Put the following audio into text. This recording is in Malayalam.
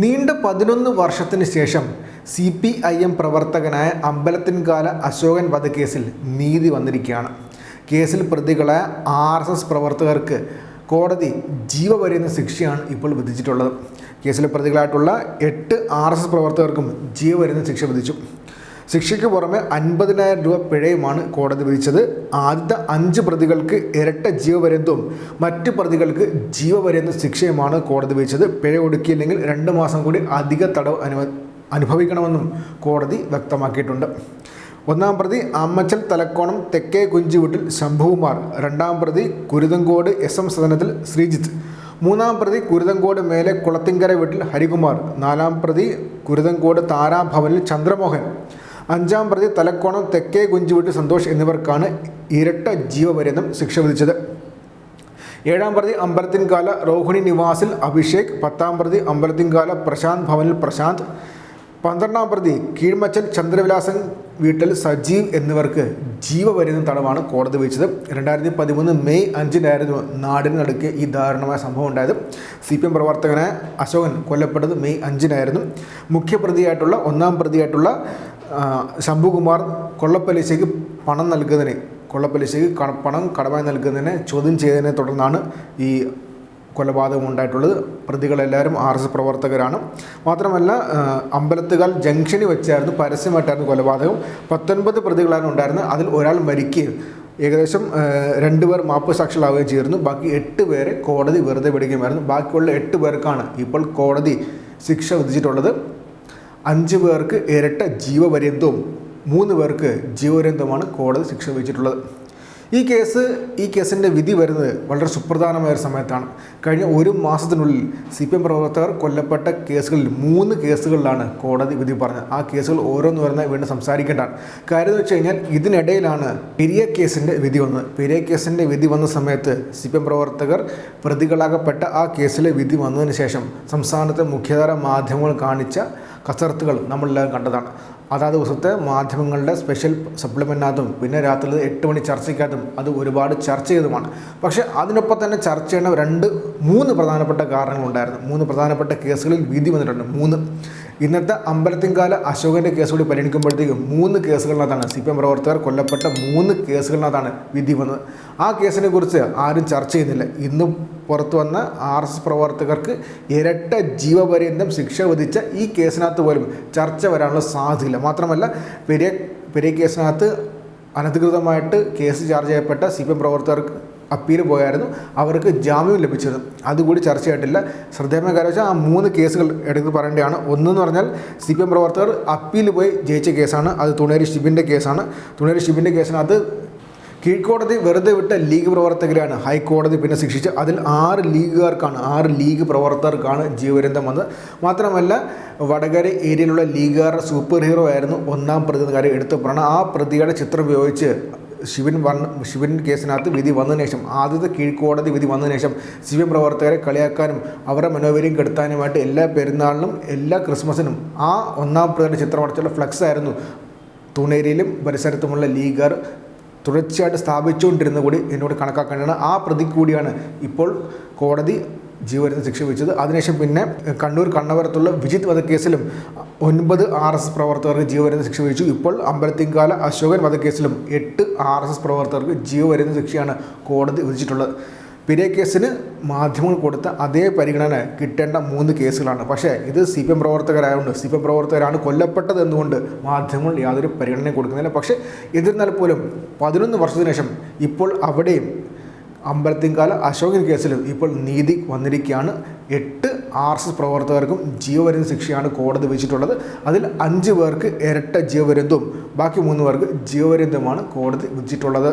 നീണ്ട 11 വർഷത്തിന് ശേഷം CPIM പ്രവർത്തകനായ അമ്പലത്തിൻകാല അശോകൻ വധക്കേസിൽ നീതി വന്നിരിക്കുകയാണ്. കേസിൽ പ്രതികളായ RSS പ്രവർത്തകർക്ക് കോടതി ജീവപര്യന്തം ശിക്ഷയാണ് ഇപ്പോൾ വിധിച്ചിട്ടുള്ളത്. കേസിലെ പ്രതികളായിട്ടുള്ള 8 RSS പ്രവർത്തകർക്കും ജീവപര്യന്തം ശിക്ഷ വിധിച്ചു. ശിക്ഷയ്ക്ക് പുറമെ 50,000 രൂപ പിഴയുമാണ് കോടതി വിധിച്ചത്. ആദ്യത്തെ 5 പ്രതികൾക്ക് ഇരട്ട ജീവപര്യന്തവും മറ്റ് പ്രതികൾക്ക് ജീവപര്യന്ത ശിക്ഷയുമാണ് കോടതി വിധിച്ചത്. പിഴ ഒടുക്കിയില്ലെങ്കിൽ 2 മാസം കൂടി അധിക തടവ് അനുഭവിക്കണമെന്നും കോടതി വ്യക്തമാക്കിയിട്ടുണ്ട്. 1-ാം പ്രതി അമ്മച്ചൽ തലക്കോണം തെക്കേ കുഞ്ചിവീട്ടിൽ ശംഭുകുമാർ, 2-ാം പ്രതി കുരുതങ്കോട് SM സദനത്തിൽ ശ്രീജിത്ത്, 3-ാം പ്രതി കുരുതങ്കോട് മേലെ കുളത്തിങ്കര വീട്ടിൽ ഹരികുമാർ, 4-ാം പ്രതി കുരുതങ്കോട് താരാഭവനിൽ ചന്ദ്രമോഹൻ, 5-ാം പ്രതി തലക്കോണം തെക്കേ കുഞ്ചിവീട്ടിൽ സന്തോഷ് എന്നിവർക്കാണ് ഇരട്ട ജീവപര്യന്തം ശിക്ഷ വിധിച്ചത്. 7-ാം പ്രതി അമ്പലത്തിൻകാല രോഹിണി നിവാസിൽ അഭിഷേക്, 10-ാം പ്രതി അമ്പലത്തിൻകാല പ്രശാന്ത് ഭവനിൽ പ്രശാന്ത്, 12-ാം പ്രതി കീഴ്മച്ചൽ ചന്ദ്രവിലാസൻ വീട്ടിൽ സജീവ് എന്നിവർക്ക് ജീവപര്യന്തം തടവാണ് കോടതി വിധിച്ചത്. 2013 മെയ് 5-നായിരുന്നു നാടിന് നടുക്ക് ഈ ദാരുണമായ സംഭവം ഉണ്ടായത്. CPM പ്രവർത്തകനായ അശോകൻ കൊല്ലപ്പെട്ടത് മെയ് 5-നായിരുന്നു. മുഖ്യപ്രതിയായിട്ടുള്ള 1-ാം പ്രതിയായിട്ടുള്ള ശംഭുകുമാർ കൊള്ളപ്പലിശയ്ക്ക് പണം കടമായി നൽകുന്നതിനെ ചോദ്യം ചെയ്തതിനെ തുടർന്നാണ് ഈ കൊലപാതകം ഉണ്ടായിട്ടുള്ളത്. പ്രതികളെല്ലാവരും RSS പ്രവർത്തകരാണ്. മാത്രമല്ല അമ്പലത്തുകാൽ ജംഗ്ഷനിൽ വെച്ചായിരുന്നു പരസ്യമായിട്ടായിരുന്നു കൊലപാതകം. 19 പ്രതികളാണ് ഉണ്ടായിരുന്നത്. അതിൽ ഒരാൾ മരിക്കുകയും ഏകദേശം 2 പേർ മാപ്പ് സാക്ഷികളാവുകയും ചെയ്തിരുന്നു. ബാക്കി 8 പേരെ കോടതി വെറുതെ വിടുകയുമായിരുന്നു. ബാക്കിയുള്ള 8 പേർക്കാണ് ഇപ്പോൾ കോടതി ശിക്ഷ വിധിച്ചിട്ടുള്ളത്. 5 പേർക്ക് ഇരട്ട ജീവപര്യന്തവും 3 പേർക്ക് ജീവപര്യന്തവുമാണ് കോടതി ശിക്ഷ വിധിച്ചിട്ടുള്ളത്. ഈ കേസിൻ്റെ വിധി വരുന്നത് വളരെ സുപ്രധാനമായ ഒരു സമയത്താണ്. കഴിഞ്ഞ 1 മാസത്തിനുള്ളിൽ CPM പ്രവർത്തകർ കൊല്ലപ്പെട്ട കേസുകളിൽ 3 കേസുകളിലാണ് കോടതി വിധി പറഞ്ഞത്. ആ കേസുകൾ ഓരോന്ന് വരുന്ന വീണ്ടും സംസാരിക്കേണ്ടതാണ്. കാര്യം എന്ന് വെച്ച് കഴിഞ്ഞാൽ ഇതിനിടയിലാണ് പെരിയ കേസിൻ്റെ വിധി വന്നത്. പെരിയ കേസിൻ്റെ വിധി വന്ന സമയത്ത് CPM പ്രവർത്തകർ പ്രതികളാകപ്പെട്ട ആ കേസിലെ വിധി വന്നതിന് ശേഷം സംസ്ഥാനത്തെ മുഖ്യധാര മാധ്യമങ്ങൾ കാണിച്ച കസർത്തുകൾ നമ്മളെല്ലാം കണ്ടതാണ്. അതാത് ദിവസത്തെ മാധ്യമങ്ങളുടെ സ്പെഷ്യൽ സപ്ലിമെൻറ്റിനകത്തും പിന്നെ രാത്രി 8 മണി ചർച്ചയ്ക്കകത്തും അത് ഒരുപാട് ചർച്ച ചെയ്തതുമാണ്. പക്ഷേ അതിനൊപ്പം തന്നെ ചർച്ച ചെയ്യേണ്ട 3 പ്രധാനപ്പെട്ട കാരണങ്ങളുണ്ടായിരുന്നു. 3 പ്രധാനപ്പെട്ട കേസുകളിൽ വിധി വന്നിട്ടുണ്ട്. 3 ഇന്നത്തെ അമ്പലത്തിൻകാല അശോകൻ്റെ കേസ് കൂടി പരിഗണിക്കുമ്പോഴത്തേക്കും 3 കേസുകളിനകത്താണ് CPM പ്രവർത്തകർ കൊല്ലപ്പെട്ട 3 കേസുകളിനകത്താണ് വിധി വന്നത്. ആ കേസിനെ കുറിച്ച് ആരും ചർച്ച ചെയ്യുന്നില്ല. ഇന്ന് പുറത്തു വന്ന RSS പ്രവർത്തകർക്ക് ഇരട്ട ജീവപര്യന്തം ശിക്ഷ വിധിച്ച ഈ കേസിനകത്ത് പോലും ചർച്ച വരാനുള്ള സാധ്യതയില്ല. മാത്രമല്ല പെരിയ കേസിനകത്ത് അനധികൃതമായിട്ട് കേസ് ചാർജ് ചെയ്യപ്പെട്ട CPM പ്രവർത്തകർക്ക് അപ്പീൽ പോയായിരുന്നു. അവർക്ക് ജാമ്യം ലഭിച്ചിരുന്നു. അതുകൂടി ചർച്ചയായിട്ടില്ല. ശ്രദ്ധേയമായ കാര്യം വെച്ചാൽ ആ 3 കേസുകൾ എടുത്ത് പറയേണ്ടതാണ്. ഒന്നെന്ന് പറഞ്ഞാൽ CPM പ്രവർത്തകർ അപ്പീൽ പോയി ജയിച്ച കേസാണ്. അത് തുണേരി ഷിബിൻ്റെ കേസാണ്. തുണേരി ഷിബിൻ്റെ കേസിനകത്ത് കീഴ്ക്കോടതി വെറുതെ വിട്ട ലീഗ് പ്രവർത്തകരാണ് ഹൈക്കോടതി പിന്നെ ശിക്ഷിച്ച്. അതിൽ 6 ലീഗ് പ്രവർത്തകർക്കാണ് ജീവപര്യന്തം വന്നത്. മാത്രമല്ല വടകര ഏരിയയിലുള്ള ലീഗുകാരുടെ സൂപ്പർ ഹീറോ ആയിരുന്നു 1-ാം പ്രതി കാര്യം എടുത്തു പറയണം. ആ പ്രതിയുടെ ചിത്രം ഉപയോഗിച്ച് ശിവൻ കേസിനകത്ത് വിധി വന്നതിന് ശേഷം, ആദ്യത്തെ കീഴ്ക്കോടതി വിധി വന്നതിന് ശേഷം CPM പ്രവർത്തകരെ കളിയാക്കാനും അവരുടെ മനോവീര്യം കെടുത്താനുമായിട്ട് എല്ലാ പെരുന്നാളിനും എല്ലാ ക്രിസ്മസിനും ആ 1-ാം പ്രതിയുടെ ചിത്രം അടച്ചുള്ള ഫ്ലക്സ് ആയിരുന്നു തുണേരിയിലും പരിസരത്തുമുള്ള ലീഗുകാർ തുടർച്ചയായിട്ട് സ്ഥാപിച്ചുകൊണ്ടിരുന്ന കൂടി എന്നോട് കണക്കാക്കേണ്ടതാണ്. ആ പ്രതി കൂടിയാണ് ഇപ്പോൾ കോടതി ജീവപര്യന്തം ശിക്ഷ വിധിച്ചത്. അതിനുശേഷം പിന്നെ കണ്ണൂർ കണ്ണവരത്തുള്ള വിജിത്ത് വധക്കേസിലും 9 RSS പ്രവർത്തകർക്ക് ജീവപര്യന്തം ശിക്ഷ വിധിച്ചു. ഇപ്പോൾ അമ്പലത്തിൻകാല അശോകൻ വധക്കേസിലും 8 RSS പ്രവർത്തകർക്ക് ജീവപര്യന്തം ശിക്ഷയാണ് കോടതി വിധിച്ചിട്ടുള്ളത്. പെരിയ കേസിന് മാധ്യമങ്ങൾ കൊടുത്ത അതേ പരിഗണന കിട്ടേണ്ട 3 കേസുകളാണ്. പക്ഷേ ഇത് CPM പ്രവർത്തകരായതുകൊണ്ട് CPM പ്രവർത്തകരാണ് കൊല്ലപ്പെട്ടത് എന്നുകൊണ്ട് മാധ്യമങ്ങൾ യാതൊരു പരിഗണനയും കൊടുക്കുന്നില്ല. പക്ഷേ എന്നിരുന്നാൽ പോലും 11 വർഷത്തിന് ശേഷം ഇപ്പോൾ അവിടെയും അമ്പലത്തിൻകാല അശോകൻ കേസിലും ഇപ്പോൾ നീതി വന്നിരിക്കുകയാണ്. 8 RSS പ്രവർത്തകർക്കും ജീവപര്യന്തം ശിക്ഷയാണ് കോടതി വിധിച്ചിട്ടുള്ളത്. അതിൽ 5 പേർക്ക് ഇരട്ട ജീവപര്യന്തവും ബാക്കി 3 പേർക്ക് ജീവപര്യന്തവുമാണ് കോടതി വിധിച്ചിട്ടുള്ളത്.